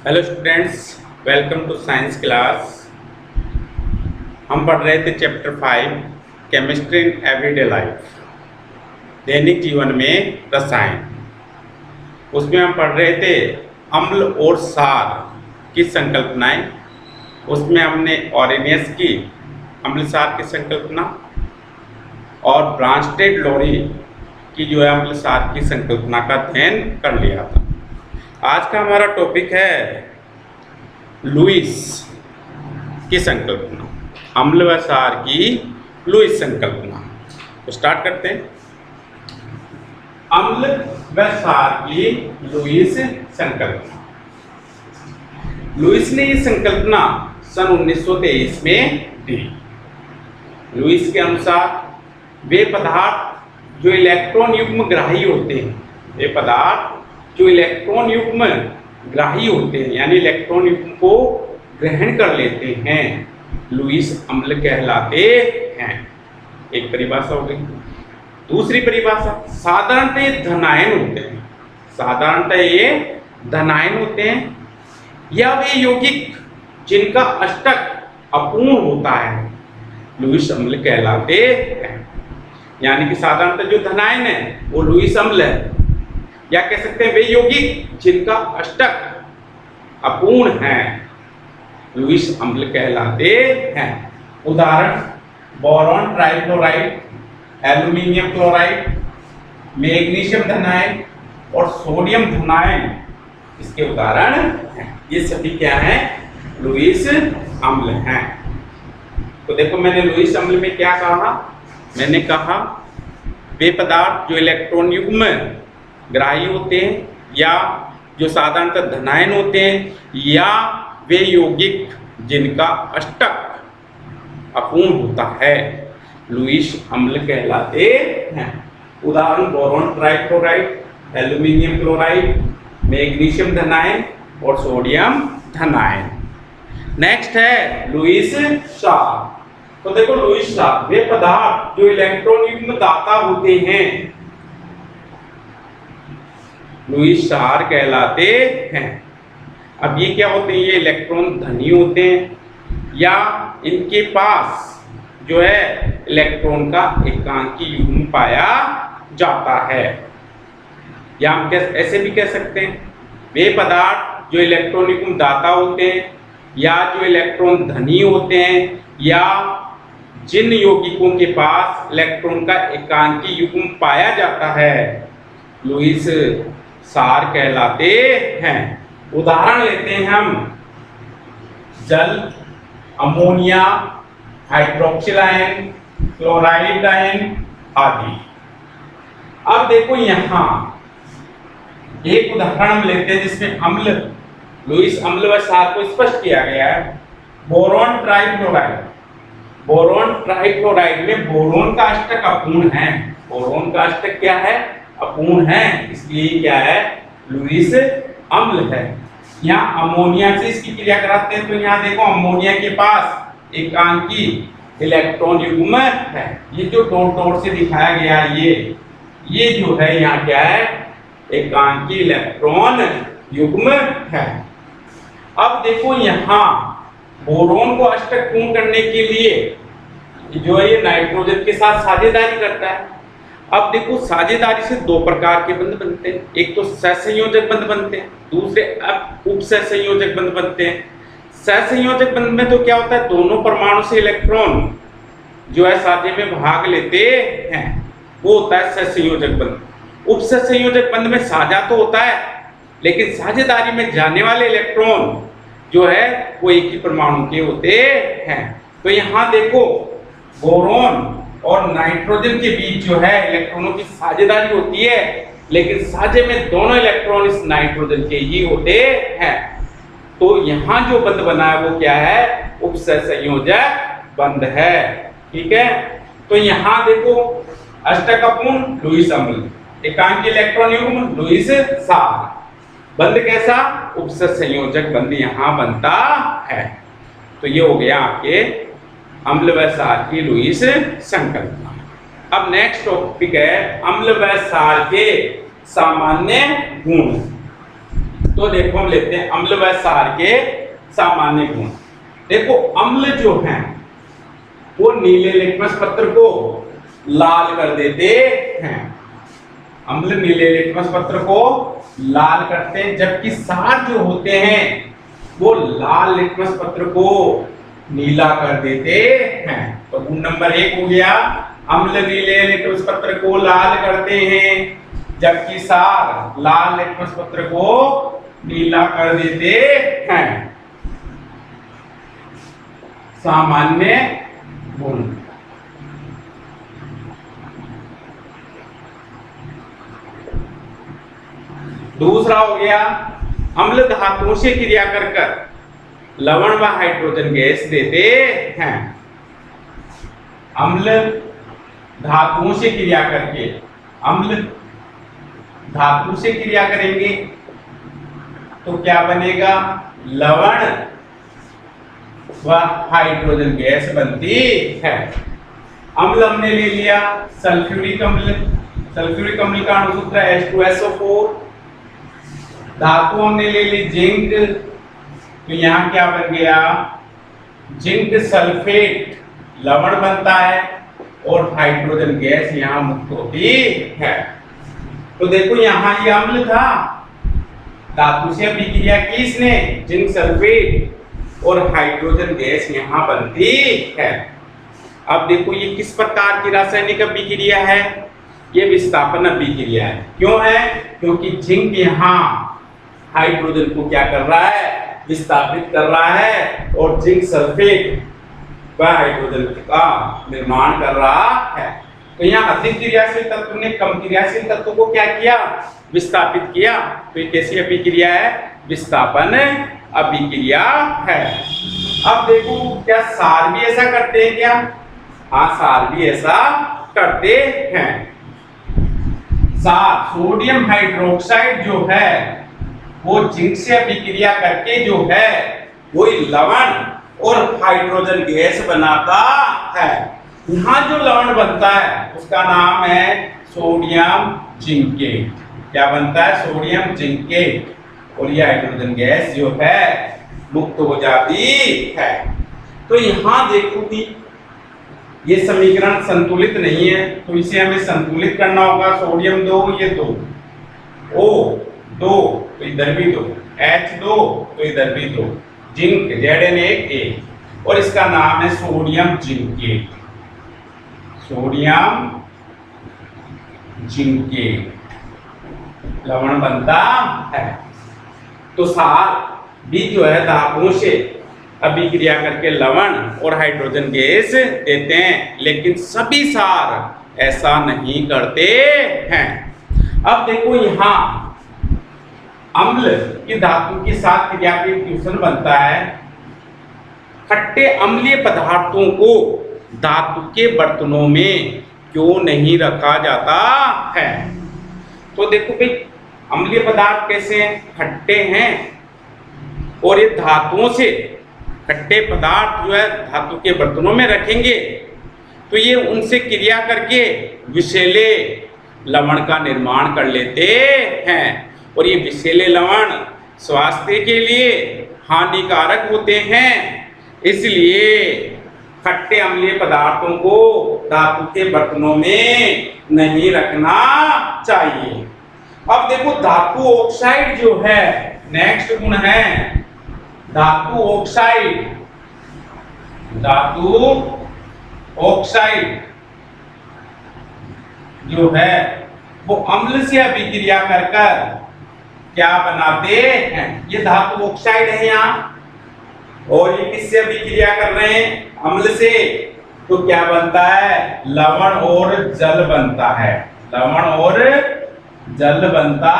Hello students, welcome to science class. हम पढ़ रहे थे chapter 5 chemistry in everyday life, दैनिक जीवन में रसायन। उसमें हम पढ़ रहे थे अम्ल और सार की संकल्पनाएं। उसमें हमने ऑरेनियस की अम्ल सार की संकल्पना और ब्रांस्टेड लोरी की जो है अम्ल सार की संकल्पना का अध्ययन कर लिया था। आज का हमारा टॉपिक है लुईस की संकल्पना, अम्ल व सार की लुईस संकल्पना। तो स्टार्ट करते हैं। अम्ल व सार की लुईस संकल्पना। लुईस ने ये संकल्पना सन 1923 में दी। लुईस के अनुसार वे पदार्थ जो इलेक्ट्रॉन युग्म ग्राही होते हैं, वे पदार्थ जो इलेक्ट्रॉन युग्म ग्राही होते हैं यानी इलेक्ट्रॉन युग्म को ग्रहण कर लेते हैं, लुईस अम्ल कहलाते हैं। एक परिभाषा हो गई। दूसरी परिभाषा, साधारणतः ये धनायन होते हैं। साधारणतः ये धनायन होते हैं या वे यौगिक जिनका अष्टक अपूर्ण होता है, लुईस अम्ल कहलाते हैं। यानी कि साधारणतः जो धनायन है वो लुईस अम्ल है, या कह सकते हैं वे यौगिक जिनका अष्टक अपूर्ण है, लुईस अम्ल कहलाते हैं। उदाहरण, boron trichloride, aluminium chloride, magnesium धनायन और सोडियम धनायन इसके उदाहरण हैं। ये सभी क्या हैं? लुईस अम्ल हैं। तो देखो, मैंने लुईस अम्ल में क्या कहा? मैंने कहा वे पदार्थ जो इलेक्ट्रॉन युग्म ग्राही होते हैं या जो साधारणतः धनायन होते हैं, या वे यौगिक जिनका अष्टक अपूर्ण होता है, लुईस अम्ल कहलाते हैं। उदाहरण, boron trichloride, aluminium chloride, magnesium धनायन और सोडियम धनायन। नेक्स्ट है लुईस सार। तो देखो, लुईस सार वे पदार्थ जो इलेक्ट्रॉन युग्म दाता होते हैं, लुईस सार कहलाते हैं। अब ये क्या होते हैं? ये इलेक्ट्रॉन धनी होते हैं या इनके पास जो है इलेक्ट्रॉन का एकांकी युग्म पाया जाता है, या हम ऐसे भी कह सकते हैं वे पदार्थ जो इलेक्ट्रॉन युग्म दाता होते हैं या जो इलेक्ट्रॉन धनी होते हैं, या जिन यौगिकों के पास इलेक्ट्रॉन का एकांकी युग्म पाया जाता है, लुईस सार कहलाते हैं। उदाहरण लेते हैं हम, जल, ammonia, hydroxyl ion, chloride ion आदि। अब देखो, यहां एक उदाहरण हम लेते हैं जिसमें अम्ल, लुईस अम्ल व सार को स्पष्ट किया गया है। Boron trichloride. बोरॉन ट्राइक्लोराइड में बोरॉन का अष्टक अपूर्ण है। बोरॉन का अष्टक क्या है? अपूर्ण है, इसलिए क्या है? लुईस अम्ल है। यहाँ अमोनिया से इसकी क्रिया कराते हैं, तो यहाँ देखो अमोनिया के पास एकांकी इलेक्ट्रॉन युग्म है। ये जो डॉट डॉट से दिखाया गया ये जो है यहाँ क्या है? एकांकी इलेक्ट्रॉन युग्म है। अब देखो, यहाँ बोरॉन को अष्टक पूर्ण करने के लिए जो है ये नाइट्रोजन के साथ साझेदारी करता है। अब देखो, साझेदारी से दो प्रकार के बंध बनते हैं। एक तो सहसंयोजक बंध बनते हैं, दूसरे उप सहसंयोजक बंध बनते हैं। सहसंयोजक बंध में तो क्या होता है? दोनों परमाणु से इलेक्ट्रॉन जो है साझे में भाग लेते हैं, वो होता है सहसंयोजक बंध। उप सहसंयोजक बंध में साझा तो होता है, लेकिन साझेदारी में जाने वाले इलेक्ट्रॉन जो है वो एक ही परमाणु के होते हैं। तो यहाँ देखो, बोरॉन और नाइट्रोजन के बीच जो है इलेक्ट्रॉनों की साझेदारी होती है, लेकिन साझे में दोनों इलेक्ट्रॉन इस नाइट्रोजन के ही होते हैं। तो यहाँ जो बंध बना है वो क्या है? उपसहसंयोजक बंध है। ठीक है, तो यहाँ देखो, अष्टक अपूर्ण लुईस अम्ल, एकांकी इलेक्ट्रॉन युग्म लुईस सार। बंध कैसा? उपसहसंयोजक बंध यहाँ बनता है। तो ये हो गया आपके अम्ल व सार की लुईस संकल्पना। अब नेक्स्ट टॉपिक है अम्ल व सार के सामान्य गुण। तो देखो हम लेते हैं अम्ल व क्षार के सामान्य गुण। देखो अम्ल जो हैं वो नीले लिटमस पत्र को लाल कर देते हैं। अम्ल नीले लिटमस पत्र को लाल करते हैं, जबकि क्षार जो होते हैं वो लाल लिटमस पत्र को नीला कर देते हैं। तो गुण नंबर 1 हो गया, अम्ल नीले लिटमस पत्र को लाल करते हैं, जबकि क्षार लाल लिटमस पत्र को नीला कर देते हैं। सामान्य गुण। दूसरा हो गया, अम्ल धातुओं से क्रिया कर लवण व हाइड्रोजन गैस देते हैं। अम्ल धातुओं से क्रिया करके, अम्ल धातु से क्रिया करेंगे तो क्या बनेगा, लवण व हाइड्रोजन गैस बनती है। अम्ल हमने ले लिया सल्फ्यूरिक अम्ल, सल्फ्यूरिक अम्ल का अणुसूत्र है H2SO4। धातु हमने ले ली जिंक, तो यहाँ क्या बन गया, जिंक सल्फेट लवण बनता है और हाइड्रोजन गैस यहाँ मुक्त होती है। तो देखो यहाँ ये अम्ल था, धातु से अभिक्रिया की इसने, जिंक सल्फेट और हाइड्रोजन गैस यहाँ बनती है। अब देखो ये किस प्रकार की रासायनिक अभिक्रिया है, ये विस्थापन अभिक्रिया है। क्यों है, क्योंकि जिंक यहाँ हाइड्रोजन को क्या कर रहा है, विस्थापित कर रहा है और जिंक सल्फेट व हाइड्रोजन का निर्माण कर रहा है। तो यहाँ अधिक क्रियाशील तत्व ने कम क्रियाशील तत्व को क्या किया, विस्थापित किया। तो ये कैसी अभिक्रिया है, विस्थापन अभिक्रिया है। अब देखो क्या क्षार भी ऐसा करते हैं क्या, हाँ क्षार भी ऐसा करते हैं। क्षार सोडियम हाइड्रोक्साइड जो है वो जिंक से अभिक्रिया करके जो है वही लवण और हाइड्रोजन गैस बनाता है। यहाँ जो लवण बनता है उसका नाम है सोडियम जिंकेट। क्या बनता है, सोडियम जिंकेट, और ये हाइड्रोजन गैस जो है मुक्त हो जाती है। तो यहाँ देखो कि ये समीकरण संतुलित नहीं है, तो इसे हमें संतुलित करना होगा। सोडियम 2, ये 2, O 2, तो इधर भी 2, H2, तो इधर भी 2, जिंक Zn1 और इसका नाम है सोडियम जिंकेट। सोडियम जिंकेट लवण बनता है। तो क्षार भी जो है धातुओं से अभिक्रिया करके लवण और हाइड्रोजन गैस देते हैं, लेकिन सभी क्षार ऐसा नहीं करते हैं। अब देखो यहाँ अम्ल की धातु के साथ क्रिया के फ्यूजन बनता है। खट्टे अम्लीय पदार्थों को धातु के बर्तनों में क्यों नहीं रखा जाता है। तो देखो भाई अम्लीय पदार्थ कैसे हैं, खट्टे हैं, और ये धातुओं से खट्टे पदार्थ जो है धातु के बर्तनों में रखेंगे तो ये उनसे क्रिया करके विषैले लवण का निर्माण कर लेते हैं, और ये विषैले लवण स्वास्थ्य के लिए हानिकारक होते हैं। इसलिए खट्टे अम्लीय पदार्थों को धातु के बर्तनों में नहीं रखना चाहिए। अब देखो धातु ऑक्साइड जो है, नेक्स्ट गुण है धातु ऑक्साइड। धातु ऑक्साइड जो है वो अम्ल से अभिक्रिया कर क्या बनाते हैं, ये धातु ऑक्साइड है यहाँ, और ये किससे अभिक्रिया कर रहे हैं, अम्ल से। तो क्या बनता है, लवण और जल बनता है, लवण और जल बनता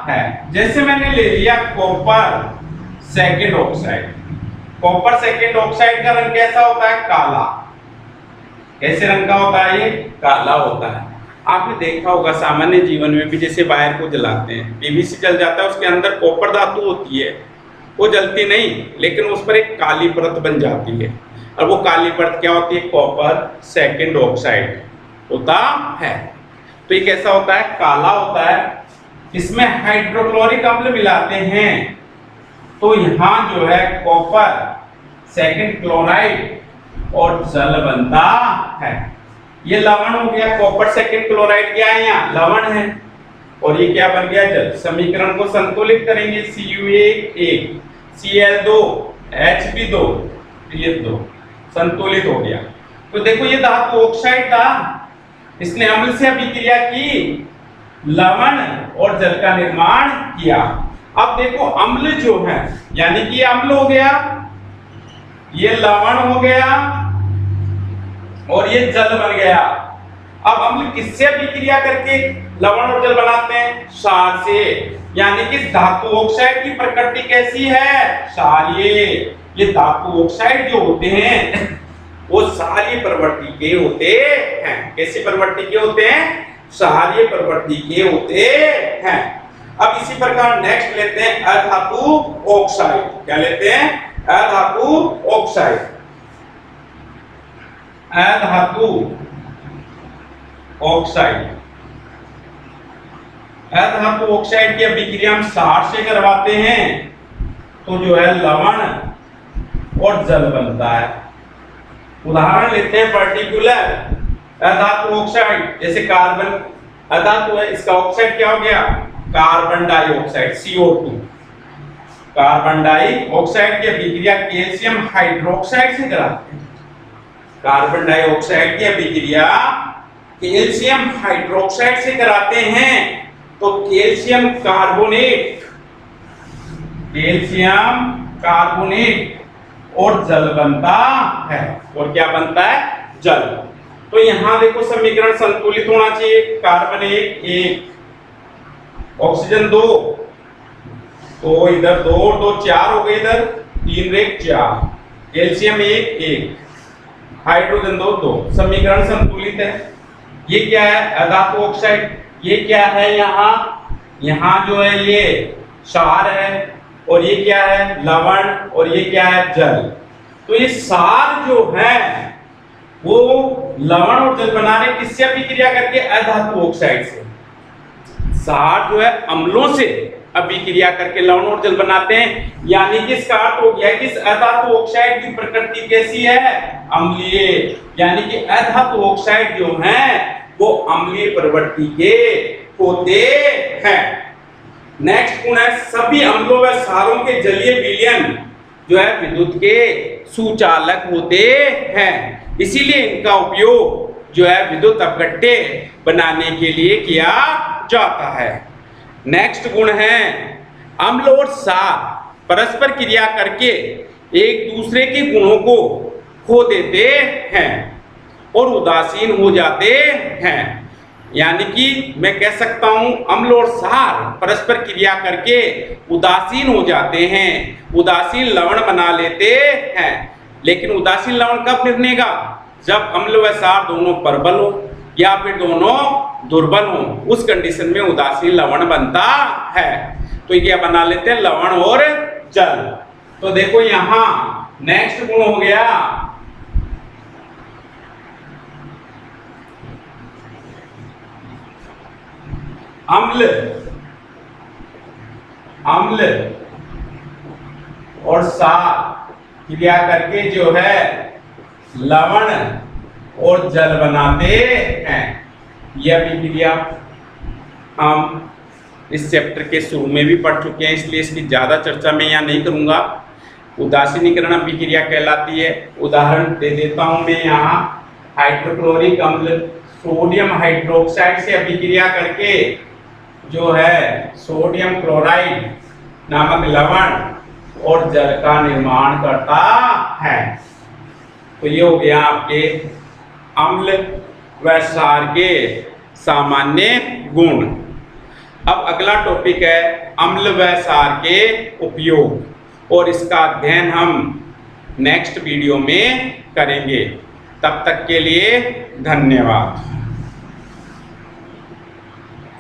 है। जैसे मैंने ले लिया copper second oxide. Copper second oxide का रंग कैसा होता है, काला। कैसे रंग का होता है, ये काला होता है। आपने देखा होगा सामान्य जीवन में भी, जैसे वायर को जलाते हैं, पीवीसी जल जाता है, उसके अंदर कॉपर धातु होती है, वो जलती नहीं, लेकिन उस पर एक काली परत बन जाती है, और वो काली परत क्या होती है, कॉपर सेकेंड ऑक्साइड होता है। तो ये कैसा होता है, काला होता है। इसमें हाइड्रोक्लोरिक अम्ल मिलाते हैं तो यहाँ जो है कॉपर सेकंड क्लोराइड और जल बनता है। ये लवण हो गया, कॉपर सेकंड क्लोराइड क्या है, यहाँ लवण है, और ये क्या बन गया, जल। समीकरण को संतुलित करेंगे, Cu1 1 Cl2 Hb2 ये 2 संतुलित हो गया। तो देखो ये धातु ऑक्साइड था, इसने अम्ल से अभिक्रिया की, लवण और जल का निर्माण किया। अब देखो अम्ल जो है, यानी कि अम्ल हो गया, ये लवण हो गया और ये जल बन गया। अब अम्ल किससे अभिक्रिया करके लवण और जल बनाते हैं, क्षार से। यानी कि धातु ऑक्साइड की प्रकृति कैसी है, क्षारीय। ये धातु ऑक्साइड जो होते हैं वो क्षारीय प्रवृत्ति के होते हैं। कैसी प्रवृत्ति के होते हैं, क्षारीय प्रवृत्ति के होते हैं। अब इसी प्रकार नेक्स्ट लेते हैं अधातु ऑक्साइड। क्या लेते हैं, अधातु ऑक्साइड। अधातु ऑक्साइड, अधातु ऑक्साइड की अभिक्रिया हम क्षार से करवाते हैं तो जो है लवण और जल बनता है। उदाहरण लेते हैं पर्टिकुलर अधातु ऑक्साइड, जैसे कार्बन अधातु है, इसका ऑक्साइड क्या हो गया, carbon dioxide CO2। Carbon dioxide की अभिक्रिया कैल्शियम हाइड्रोक्साइड से कराते हैं। कार्बन डाइऑक्साइड की अभिक्रिया कैल्शियम हाइड्रोक्साइड से कराते हैं तो कैल्शियम कार्बोनेट, कैल्शियम कार्बोनेट और जल बनता है। और क्या बनता है, जल। तो यहां देखो समीकरण संतुलित होना चाहिए, कार्बन 1 1 ऑक्सीजन 2, तो इधर 2 और 2 4 हो गए, इधर 3 और 1 4, कैल्शियम 1 1, हाइड्रोजन 2 2। समीकरण संतुलित है। ये क्या है, अधातु ऑक्साइड। ये क्या है, यहाँ जो है ये क्षार है, और ये क्या है, लवण, और ये क्या है, जल। तो ये क्षार जो है वो लवण और जल बना रहे किससे अभिक्रिया करके, अधातु ऑक्साइड से। क्षार जो है अम्लों से अभिक्रिया करके लवण और जल बनाते हैं। यानी कि इसका अर्थ हो गया कि इस अधातु ऑक्साइड की प्रकृति कैसी है, अम्लीय। यानी कि अधातु ऑक्साइड जो है वो अम्लीय प्रवृत्ति के होते हैं। नेक्स्ट गुण है, सभी अम्लों व क्षारों के जलीय विलयन जो है विद्युत के सुचालक होते हैं। इसीलिए इनका उपयोग जो है विद्युत अपघट्य बनाने के लिए किया जाता है। नेक्स्ट गुण है, अम्ल और क्षार परस्पर क्रिया करके एक दूसरे के गुणों को खो देते हैं और उदासीन हो जाते हैं। यानी कि मैं कह सकता हूं अम्ल और क्षार परस्पर क्रिया करके उदासीन हो जाते हैं, उदासीन लवण बना लेते हैं। लेकिन उदासीन लवण कब बनेगा, जब अम्ल व क्षार दोनों प्रबल हो या फिर दोनों दुर्बल हो, उस कंडीशन में उदासीन लवण बनता है। तो ये बना लेते हैं लवण और जल। तो देखो यहां नेक्स्ट गुण हो गया अम्ल, अम्ल और क्षार क्रिया करके जो है लवण और जल बनाते हैं। यह अभिक्रिया हम इस चैप्टर के शुरू में भी पढ़ चुके हैं, इसलिए इसकी ज्यादा चर्चा मैं यहाँ नहीं करूंगा। उदासीनीकरण अभिक्रिया कहलाती है। उदाहरण दे देता हूं मैं यहाँ, हाइड्रोक्लोरिक अम्ल सोडियम हाइड्रोक्साइड से अभिक्रिया करके जो है सोडियम क्लोराइड नामक लवण और जल का निर्माण करता है। तो ये हो गया आपके अम्ल व क्षार के सामान्य गुण। अब अगला टॉपिक है अम्ल व क्षार के उपयोग, और इसका अध्ययन हम नेक्स्ट वीडियो में करेंगे। तब तक के लिए धन्यवाद।